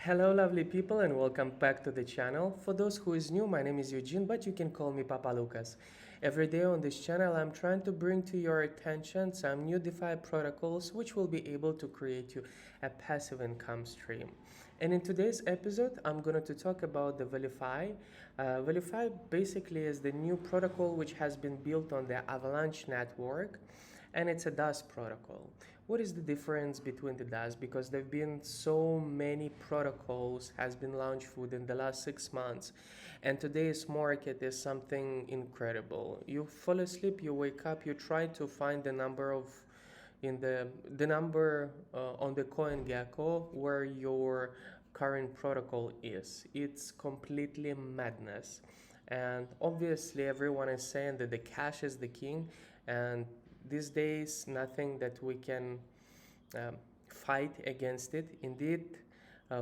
Hello lovely people and welcome back to the channel. For those who is new, my name is Eugene, but you can call me Papa Lucas. Every day on this channel I'm trying to bring to your attention some new DeFi protocols which will be able to create you a passive income stream. And in today's episode I'm going to talk about the VALIFI. VALIFI basically is the new protocol which has been built on the Avalanche network, and it's a DAS protocol. What is the difference between the DAS? Because there have been so many protocols has been launched within the last 6 months, and today's market is something incredible. You fall asleep, you wake up, you try to find the number of in the number on the coin gecko where your current protocol is. It's completely madness, and obviously everyone is saying that the cash is the king, and these days nothing that we can um, fight against it. Indeed,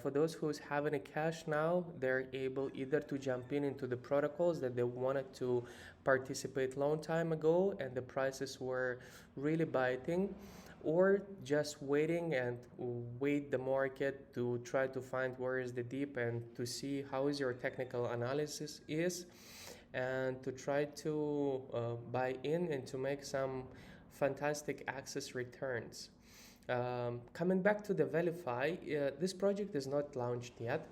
for those who's having a cash now, they're able either to jump into the protocols that they wanted to participate long time ago and the prices were really biting, or just waiting and wait the market to try to find where is the dip and to see how is your technical analysis is, and to try to buy in and to make some fantastic access returns. Coming back to the VALIFI, this project is not launched yet.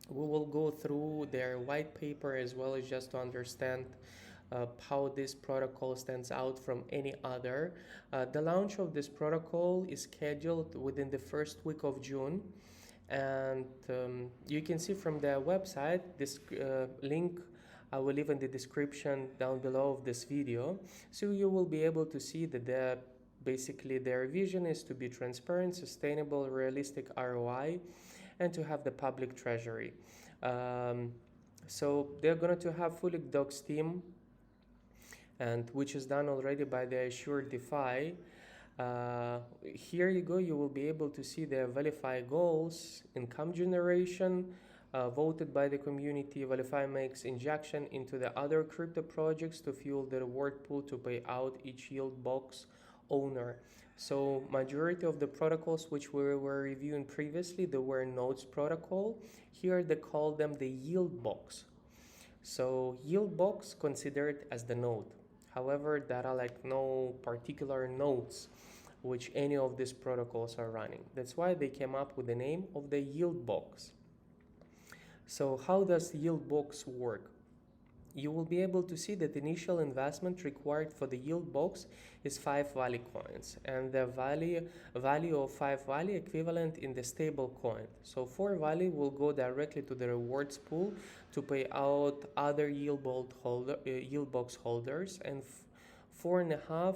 We will go through their white paper as well as just to understand how this protocol stands out from any other. The launch of this protocol is scheduled within the first week of June, and you can see from their website this link I will leave in the description down below of this video, so you will be able to see that basically their vision is to be transparent, sustainable, realistic ROI, and to have the public treasury. So they're going to have fully docs team, and which is done already by the Assured DeFi. Here you go, you will be able to see their VALIFI goals, income generation, voted by the community. VALIFI makes injection into the other crypto projects to fuel the reward pool to pay out each yield box owner. So majority of the protocols which we were reviewing previously, they were nodes protocol. Here they call them the yield box. So yield box considered as the node. However, there are like no particular nodes which any of these protocols are running. That's why they came up with the name of the yield box. So how does yield box work? You will be able to see that the initial investment required for the yield box is 5 VALI coins, and the value of 5 VALI equivalent in the stable coin. So 4 VALI will go directly to the rewards pool to pay out other yield box holders, and 4.5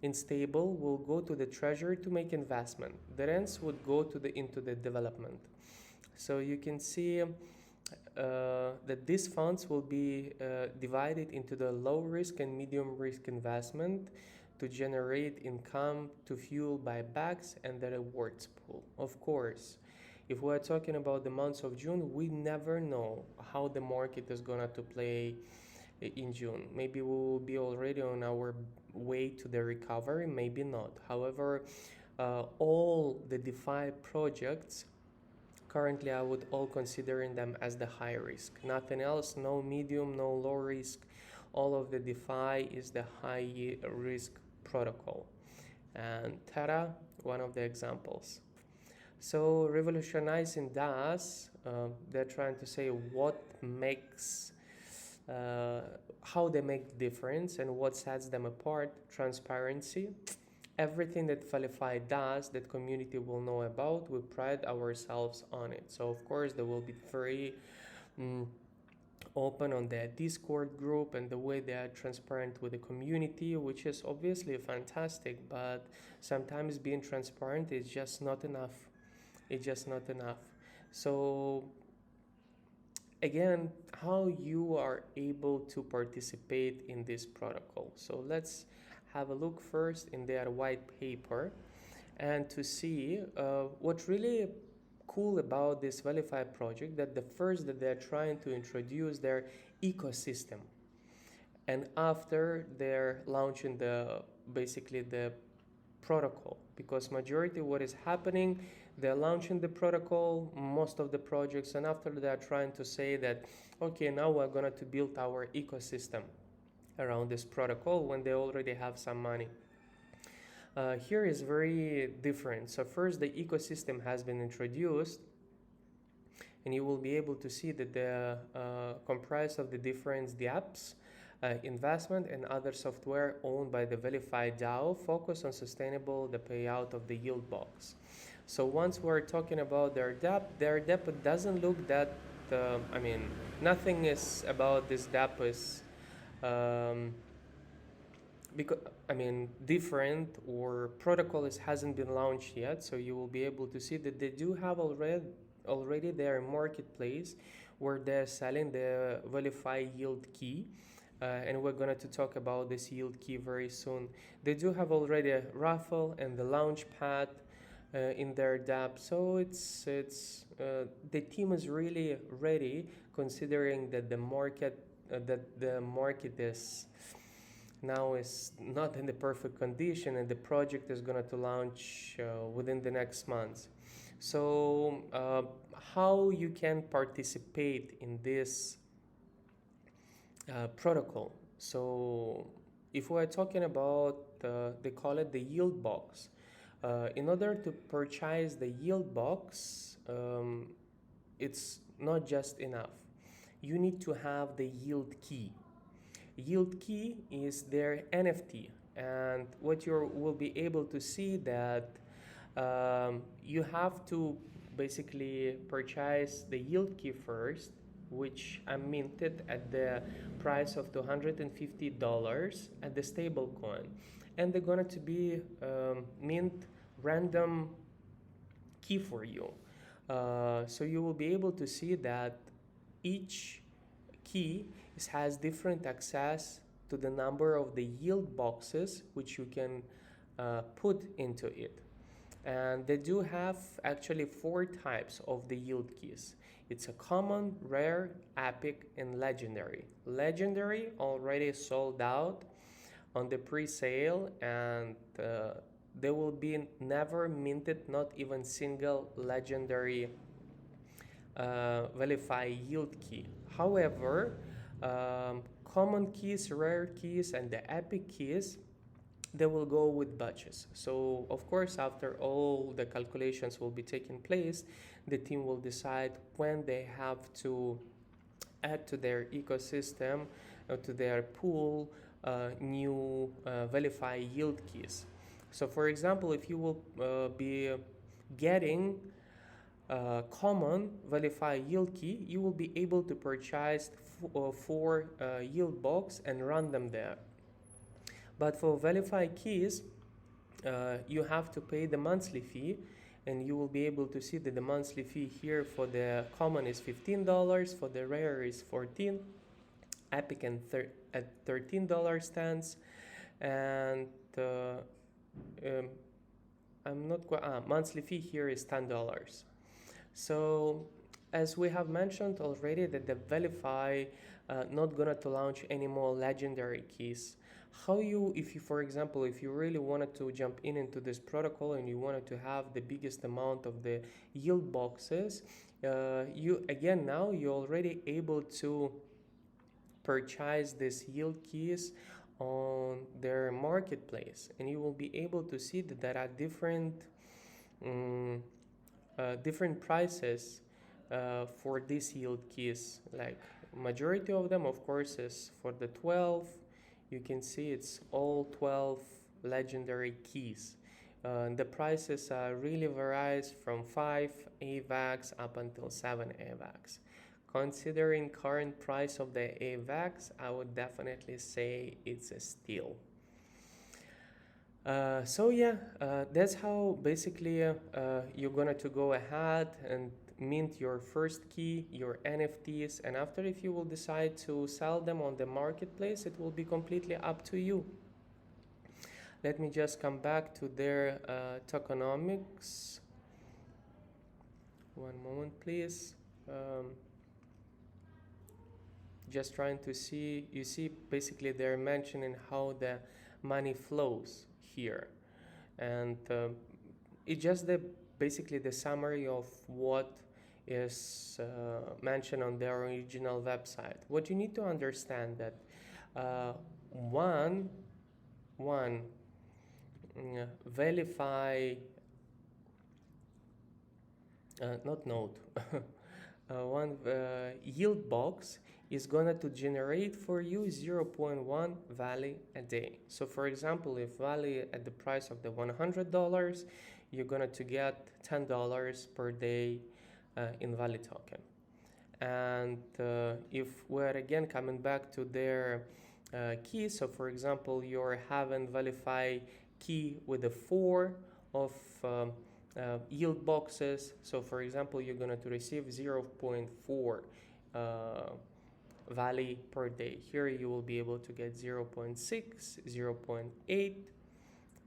in stable will go to the treasury to make investment. The rents would go into the development. So you can see that these funds will be divided into the low risk and medium risk investment to generate income to fuel buybacks and the rewards pool. Of course, if we're talking about the months of June, we never know how the market is going to play in June. Maybe we will be already on our way to the recovery, maybe not. However, all the DeFi projects currently I would all considering them as the high risk. Nothing else, no medium, no low risk. All of the DeFi is the high risk protocol. And Terra, one of the examples. So revolutionizing DAS, they're trying to say what makes, how they make the difference and what sets them apart. Transparency. Everything that VALIFI does that community will know about, we pride ourselves on it. So of course they will be very open on their Discord group and the way they are transparent with the community, which is obviously fantastic, but sometimes being transparent is just not enough. It's just not enough. So again, how you are able to participate in this protocol. So let's have a look first in their white paper and to see what's really cool about this VALIFI project, that the first that they're trying to introduce their ecosystem, and after they're launching the basically the protocol, because majority what is happening, they're launching the protocol, most of the projects, and after they're trying to say that, okay, now we're going to build our ecosystem around this protocol when they already have some money. Here is very different. So first, the ecosystem has been introduced, and you will be able to see that they comprise of the different dApps, investment and other software owned by the VALIFI DAO focus on sustainable the payout of the yield box. So once we're talking about their dApp doesn't look that, nothing is about this dApp is because different, or protocol hasn't been launched yet. So you will be able to see that they do have already their marketplace where they're selling the VALIFI yield key. And we're going to talk about this yield key very soon. They do have already a raffle and the launch pad in their dApp. So it's the team is really ready, considering that the market is now is not in the perfect condition, and the project is going to launch within the next months. So how you can participate in this protocol? So if we're talking about they call it the yield box. In order to purchase the yield box, it's not just enough. You need to have the yield key. Yield key is their NFT, and what you will be able to see that you have to basically purchase the yield key first, which are minted at the price of $250 at the stable coin, and they're going to be mint random key for you. So you will be able to see that each key has different access to the number of the yield boxes which you can put into it. And they do have actually 4 types of the yield keys. It's a common, rare, epic, and legendary. Legendary already sold out on the pre-sale, and they will be never minted, not even single legendary VALIFI yield key. However, common keys, rare keys, and the epic keys, they will go with batches. So of course, after all the calculations will be taking place, the team will decide when they have to add to their ecosystem, to their pool, new VALIFI yield keys. So for example, if you will be getting common VALIFI yield key, you will be able to purchase 4 yield box and run them there. But for VALIFI keys, you have to pay the monthly fee, and you will be able to see that the monthly fee here for the common is $15, for the rare is $14, epic and at $13 stands, and I'm not quite monthly fee here is $10. So as we have mentioned already, that the VALIFI not gonna to launch any more legendary keys. How you, if you, for example, if you really wanted to jump into this protocol and you wanted to have the biggest amount of the yield boxes, you again now you're already able to purchase these yield keys on their marketplace, and you will be able to see that there are different prices for these yield keys. Like majority of them, of course, is for the 12. You can see it's all 12 legendary keys. The prices really varies from 5 AVAX up until 7 AVAX. Considering current price of the AVAX, I would definitely say it's a steal. So yeah, that's how basically you're gonna to go ahead and mint your first key, your NFTs, and after, if you will decide to sell them on the marketplace, it will be completely up to you. Let me just come back to their tokenomics. One moment, please. Just trying to see, you see basically they're mentioning how the money flows here, and it's just the basically the summary of what is mentioned on their original website. What you need to understand that one VALIFI not node one yield box is gonna to generate for you 0.1 Valley a day. So for example, if Valley at the price of the $100, you're gonna to get $10 per day in Valley token. And if we're again coming back to their key, so for example, you're having VALIFI key with a 4 of yield boxes. So for example, you're going to receive 0.4 Valley per day. Here you will be able to get 0.6, 0.8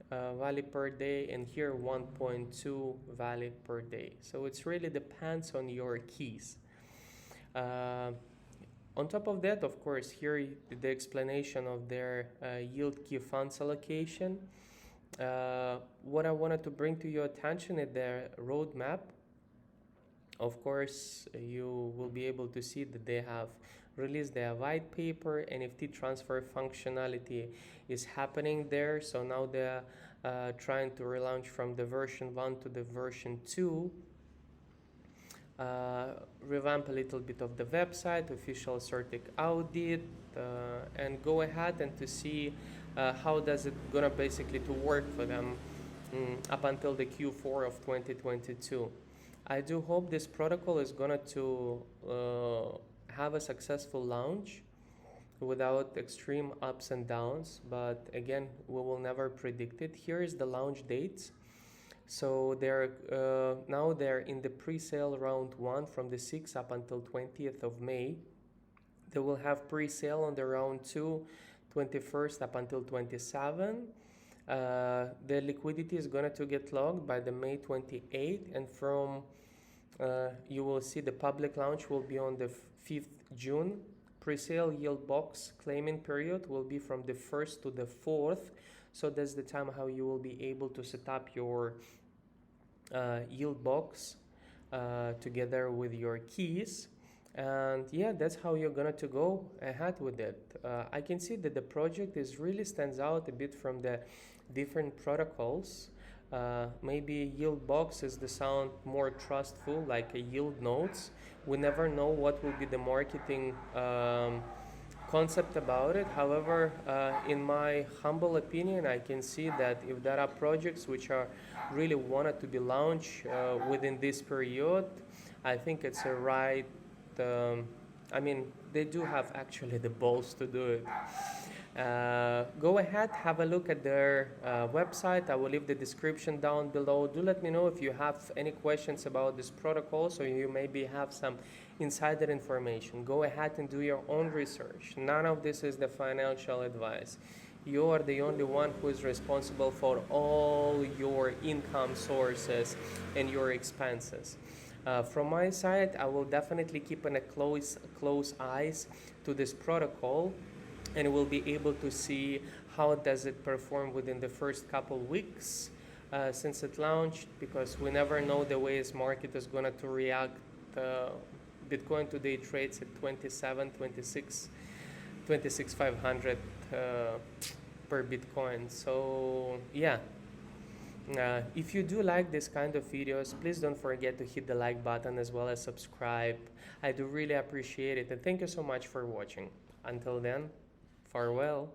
Valley per day, and here 1.2 Valley per day. So it's really depends on your keys. On top of that, of course, here the explanation of their yield key funds allocation. What I wanted to bring to your attention is their roadmap. Of course, you will be able to see that they have released their white paper. NFT transfer functionality is happening there. So now they're trying to relaunch from the version 1 to the version 2. Revamp a little bit of the website, official Certic audit, and go ahead and to see how does it gonna basically to work for them up until the Q4 of 2022. I do hope this protocol is gonna to have a successful launch without extreme ups and downs, but again, we will never predict it. Here is the launch dates. So they're now they're in the pre-sale round 1 from the 6th up until 20th of May. They will have pre-sale on the round 2, 21st up until 27. The liquidity is going to get logged by the May 28th, and from you will see the public launch will be on the 5th June. Pre-sale yield box claiming period will be from the 1st to the 4th. So that's the time how you will be able to set up your yield box together with your keys. And yeah, that's how you're gonna to go ahead with it. I can see that the project is really stands out a bit from the different protocols. Maybe yield box is the sound more trustful, like a yield nodes. We never know what will be the marketing concept about it. However, in my humble opinion, I can see that if there are projects which are really wanted to be launched within this period, I think it's a right. I mean, they do have actually the balls to do it. Go ahead, have a look at their website. I will leave the description down below. Do let me know if you have any questions about this protocol, so you maybe have some insider information. Go ahead and do your own research. None of this is the financial advice. You are the only one who is responsible for all your income sources and your expenses. From my side, I will definitely keep a close eyes to this protocol, and we'll be able to see how does it perform within the first couple weeks since it launched, because we never know the ways market is going to react. Bitcoin today trades at 26,500 per Bitcoin. So yeah, if you do like this kind of videos, please don't forget to hit the like button as well as subscribe. I do really appreciate it, and thank you so much for watching. Until then, farewell.